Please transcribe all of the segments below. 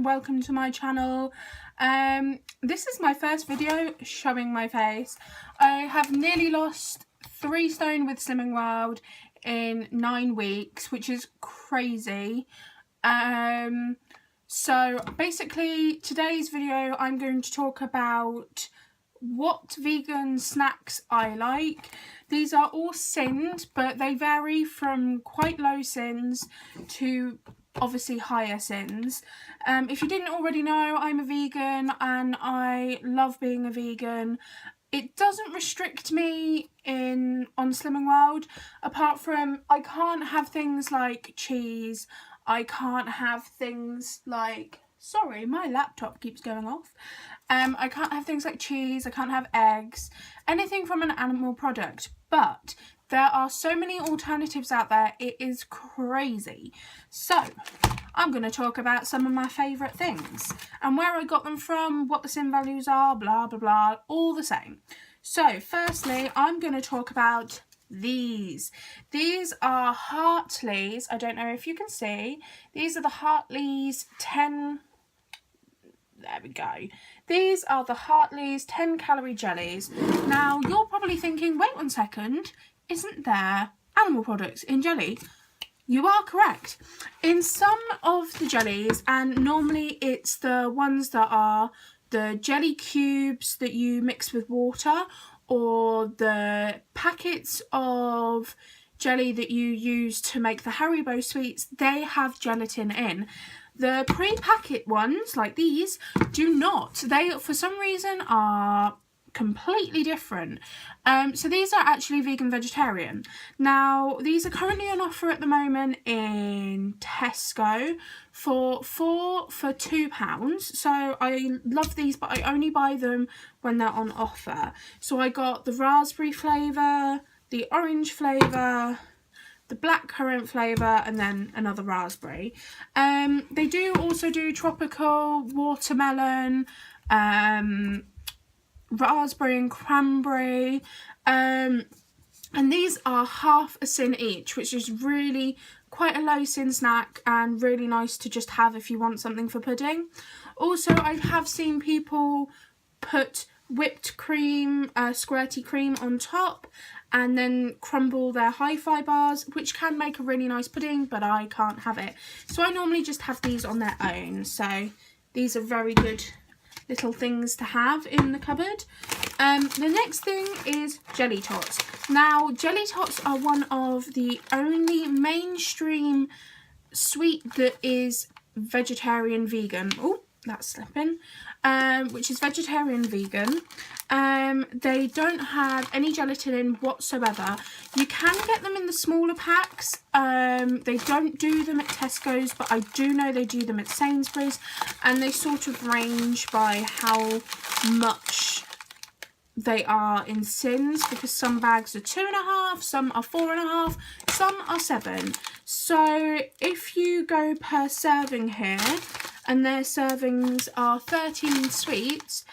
welcome to my channel. This is my first video showing my face. I have nearly lost 3 stone with Slimming World in 9 weeks, which is crazy. So basically today's video I'm going to talk about what vegan snacks I like. These are all sinned, but they vary from quite low sins to obviously higher sins. If you didn't already know, I'm a vegan and I love being a vegan. It doesn't restrict me on Slimming World, apart from I can't have things like cheese. I can't have things like, sorry, my laptop keeps going off. I can't have things like cheese, I can't have eggs, anything from an animal product, but there are so many alternatives out there, it is crazy. So, I'm going to talk about some of my favourite things, and where I got them from, what the sin values are, blah blah blah, all the same. So, firstly, I'm going to talk about these. These are Hartleys, I don't know if you can see, these are the Hartleys 10... There we go. These are the Hartleys 10 calorie jellies. Now, you're probably thinking, wait 1 second, isn't there animal products in jelly? You are correct. In some of the jellies, and normally it's the ones that are the jelly cubes that you mix with water, or the packets of jelly that you use to make the Haribo sweets, they have gelatin in. The pre-packet ones, like these, do not. They, for some reason, are completely different. So these are actually vegan vegetarian. Now, these are currently on offer at the moment in Tesco for £2. So I love these, but I only buy them when they're on offer. So I got the raspberry flavour, the orange flavour, the blackcurrant flavour, and then another raspberry. They do also do tropical, watermelon, raspberry and cranberry, and these are half a sin each, which is really quite a low sin snack and really nice to just have if you want something for pudding. Also, I have seen people put whipped cream, squirty cream on top, and then crumble their hi-fi bars, which can make a really nice pudding, but I can't have it. So I normally just have these on their own. So these are very good little things to have in the cupboard. The next thing is jelly tots. Now, jelly tots are one of the only mainstream sweet that is vegetarian vegan. Oh, that's slipping. Which is vegetarian vegan. They don't have any gelatin in whatsoever. You can get them in the smaller packs. They don't do them at Tesco's, but I do know they do them at Sainsbury's, and they sort of range by how much they are in sins, because some bags are 2.5, some are 4.5, some are 7. So if you go per serving here, and their servings are 13 sweets,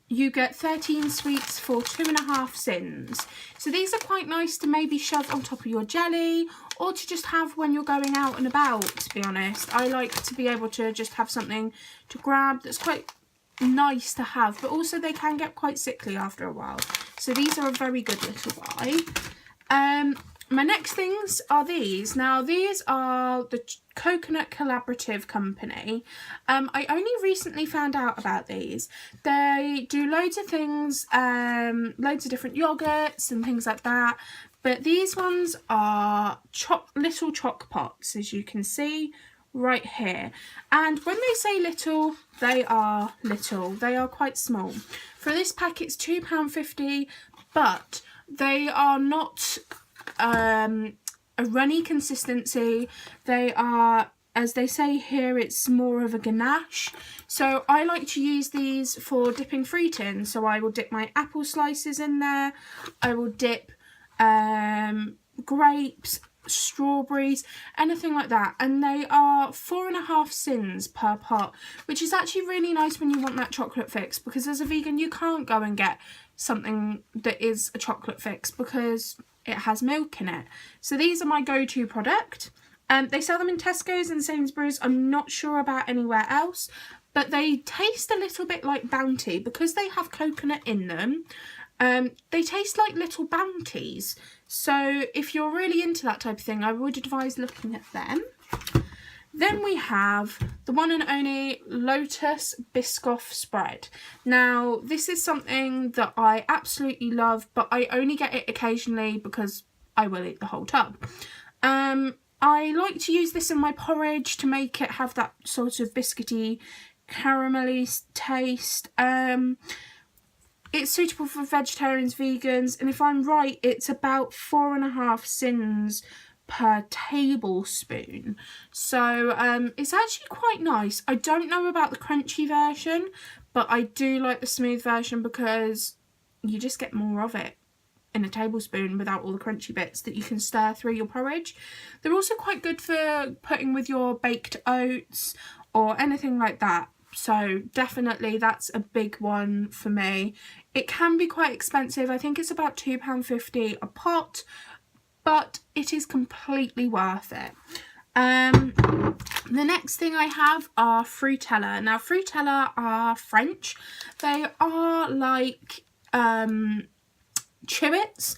you get 13 sweets for 2.5 sins. So these are quite nice to maybe shove on top of your jelly, or to just have when you're going out and about, to be honest. I like to be able to just have something to grab that's quite nice to have, but also they can get quite sickly after a while. So these are a very good little buy. My next things are these. Now, these are the Coconut Collaborative Company. I only recently found out about these. They do loads of things, loads of different yogurts and things like that. But these ones are little choc pots, as you can see right here. And when they say little, they are little. They are quite small. For this pack, it's £2.50, but they are not a runny consistency. They are, as they say here, it's more of a ganache. So I like to use these for dipping fruit in. So I will dip my apple slices in there. I will dip grapes, strawberries, anything like that. And they are 4.5 sins per pot, which is actually really nice when you want that chocolate fix, because as a vegan you can't go and get something that is a chocolate fix because it has milk in it. So these are my go-to product. They sell them in Tesco's and Sainsbury's. I'm not sure about anywhere else, but they taste a little bit like Bounty because they have coconut in them. They taste like little Bounties. So if you're really into that type of thing, I would advise looking at them. Then we have the one and only Lotus Biscuit spread. Now, this is something that I absolutely love, but I only get it occasionally because I will eat the whole tub. I like to use this in my porridge to make it have that sort of biscuity, caramelly taste. It's suitable for vegetarians, vegans, and if I'm right, it's about 4.5 sins per tablespoon. So it's actually quite nice. I don't know about the crunchy version, but I do like the smooth version because you just get more of it in a tablespoon without all the crunchy bits that you can stir through your porridge. They're also quite good for putting with your baked oats or anything like that. So definitely that's a big one for me. It can be quite expensive. I think it's about £2.50 a pot, but it is completely worth it. The next thing I have are Fruitella. Now, Fruitella are French. They are like Chewits.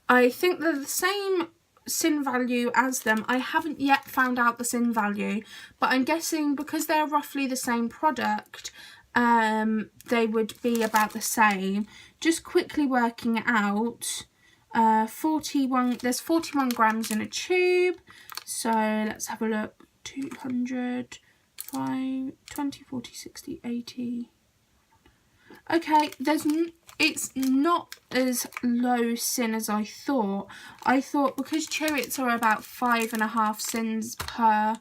I think they're the same sin value as them. I haven't yet found out the sin value, but I'm guessing because they're roughly the same product, they would be about the same. Just quickly working it out, there's 41 grams in a tube, so let's have a look. 200, 5, 20, 40, 60, 80. Okay, it's not as low sin as I thought. I thought because Chewits are about 5.5 sins per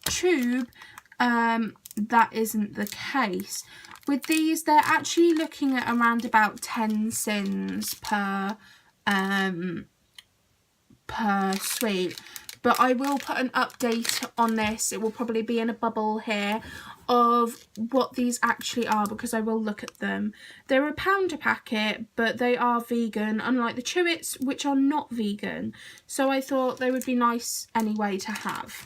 tube, that isn't the case. With these, they're actually looking at around about 10 sins per sweet. But I will put an update on this. It will probably be in a bubble here of what these actually are, because I will look at them. They're £1 a packet, but they are vegan, unlike the Chewits, which are not vegan. So I thought they would be nice anyway to have.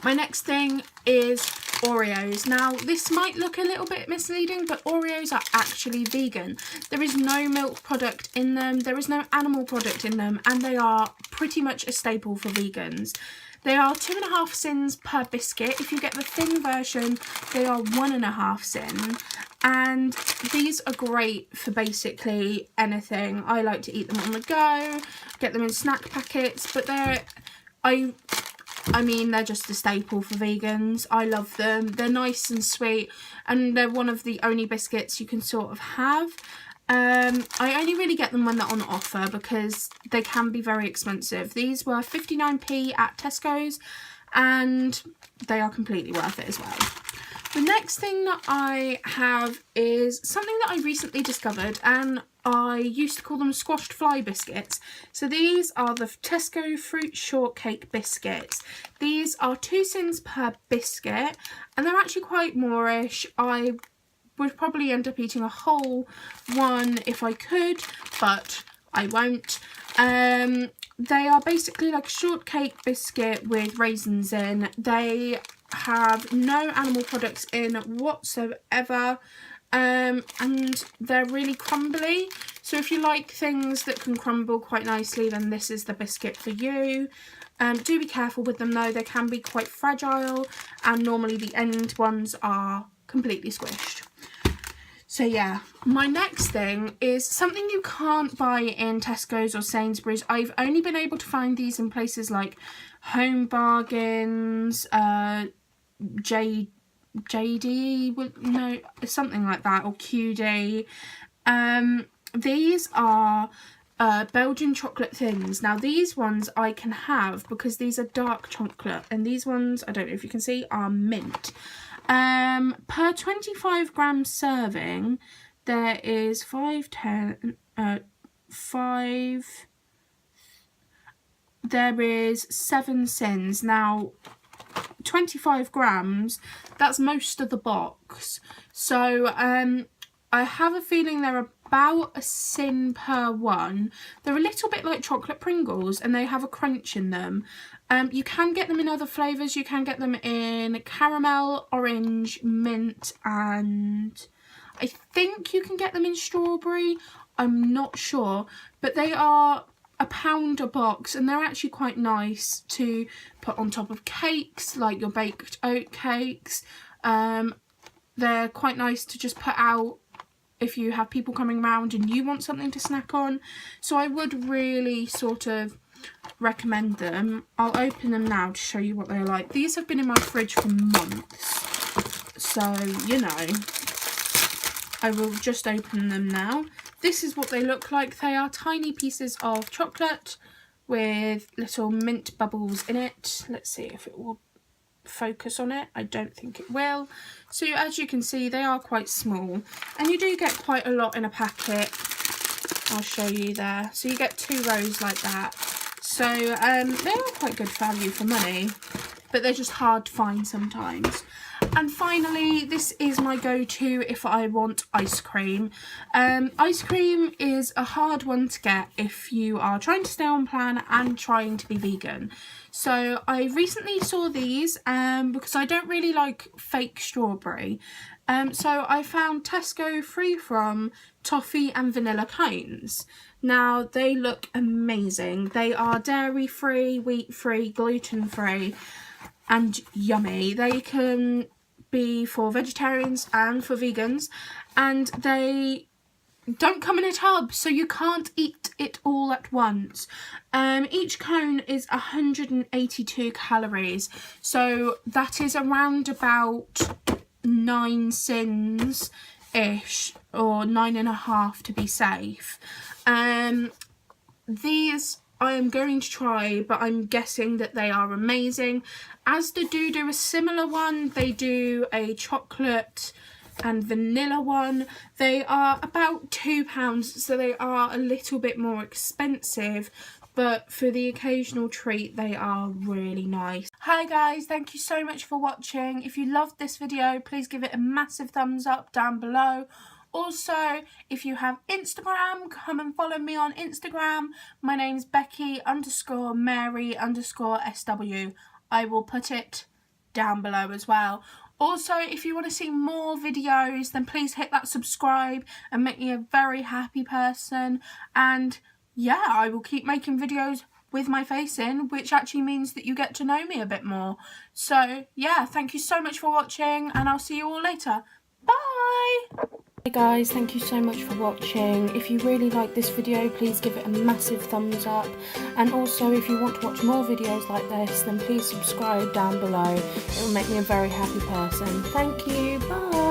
My next thing is Oreos. Now, this might look a little bit misleading, but Oreos are actually vegan. There is no milk product in them, there is no animal product in them, and they are pretty much a staple for vegans. They are 2.5 sins per biscuit. If you get the thin version, they are 1.5 sin. And these are great for basically anything. I like to eat them on the go, get them in snack packets, but I mean, they're just a staple for vegans. I love them. They're nice and sweet, and they're one of the only biscuits you can sort of have. I only really get them when they're on offer because they can be very expensive. These were 59p at Tesco's, and they are completely worth it as well. The next thing that I have is something that I recently discovered, and I used to call them squashed fly biscuits. So these are the Tesco fruit shortcake biscuits. These are 2 sins per biscuit, and they're actually quite moreish. I would probably end up eating a whole one if I could, but I won't. They are basically like a shortcake biscuit with raisins in. They have no animal products in whatsoever, and they're really crumbly. So if you like things that can crumble quite nicely, then this is the biscuit for you. Do be careful with them though, they can be quite fragile, and normally the end ones are completely squished. So yeah, my next thing is something you can't buy in Tesco's or Sainsbury's. I've only been able to find these in places like Home Bargains, JD, no, something like that, or QD. These are Belgian chocolate thins. Now these ones I can have because these are dark chocolate, and these ones, I don't know if you can see, are mint. Per 25 gram serving, there is 5, 10, 5, there is 7 sins. Now 25 grams, that's most of the box. So I have a feeling they're about a sin per one. They're a little bit like chocolate Pringles and they have a crunch in them. You can get them in other flavours. You can get them in caramel, orange, mint, and I think you can get them in strawberry. I'm not sure, but they are £1 a box and they're actually quite nice to put on top of cakes, like your baked oat cakes. They're quite nice to just put out if you have people coming around and you want something to snack on. So I would really sort of recommend them. I'll open them now to show you what they're like. These have been in my fridge for months, so you know, I will just open them now. This is what they look like. They are tiny pieces of chocolate with little mint bubbles in it. Let's see if it will focus on it. I don't think it will. So as you can see, they are quite small and you do get quite a lot in a packet. I'll show you there. So you get 2 rows like that. So they are quite good value for money, but they're just hard to find sometimes. And finally, this is my go-to if I want ice cream. Ice cream is a hard one to get if you are trying to stay on plan and trying to be vegan. So I recently saw these because I don't really like fake strawberry. So I found Tesco free from toffee and vanilla cones. Now they look amazing. They are dairy free, wheat free, gluten free and yummy. They can be for vegetarians and for vegans, and they don't come in a tub, so you can't eat it all at once. Each cone is 182 calories, so that is around about 9 sins ish, or 9.5 to be safe. These I am going to try, but I'm guessing that they are amazing. Asda do a similar one. They do a chocolate and vanilla one. They are about £2, so they are a little bit more expensive, but for the occasional treat they are really nice. Hi guys, thank you so much for watching. If you loved this video, please give it a massive thumbs up down below. Also, if you have Instagram, come and follow me on Instagram. My name's Becky_Mary_SW. I will put it down below as well. Also, if you want to see more videos, then please hit that subscribe and make me a very happy person. And yeah, I will keep making videos with my face in, which actually means that you get to know me a bit more. So yeah, thank you so much for watching and I'll see you all later. Bye! Hey guys, thank you so much for watching. If you really like this video, please give it a massive thumbs up. And also, if you want to watch more videos like this, then please subscribe down below. It will make me a very happy person. Thank you, bye!